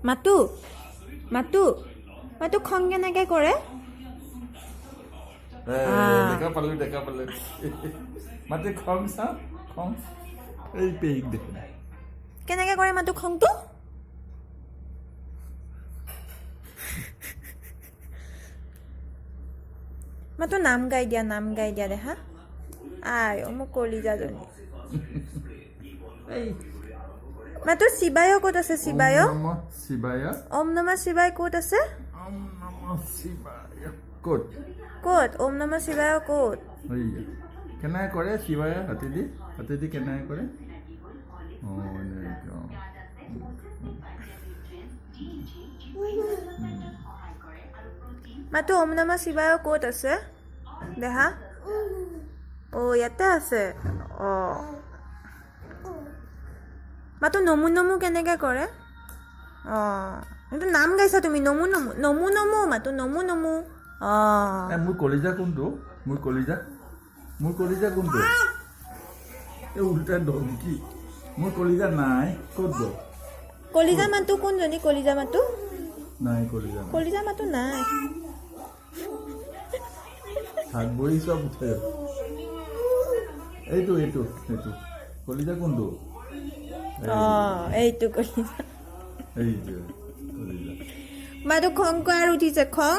মাতু মাতু মাতু খং কেনেকৈ কৰে দেখা পালো মাতে খং চাওঁ খং এই পেহীক দেখোন কেনেকৈ কৰে মাতু খংটো মাতু নাম গাই দিয়া দেখা আই মোক কলিজাজনী মাতু শিৱায় ক'ত আছে শিৱায় ওম নমঃ শিৱায় ক'ত আছে ক'ত ওম নমঃ শিৱায় ক'ত কেনেকৈ কৰে শিৱায়ে হাতেদি কেনেকৈ কৰে মাতু ওম নমঃ শিৱায় ক'ত আছে দেখা ইয়াতে আছে মাতু নমু নমু কেনেকৈ কৰে এইটো নাম গাইছা তুমি নমু নমু নমু নমু মাতু নমু নমু মোৰ কলিজা কোনটো এই উল্টা ধমকি মোৰ কলিজা নাই ক'ত গ'ল কলিজা মাতু কোনজনী কলিজা মাতু নাই কলিজা মাতু নাই হাত বহি চব উঠে এইটো কলিজা কোনটো এইটো কলিজা এইটো কলিজা মাতু খং কৰ উঠিছে খং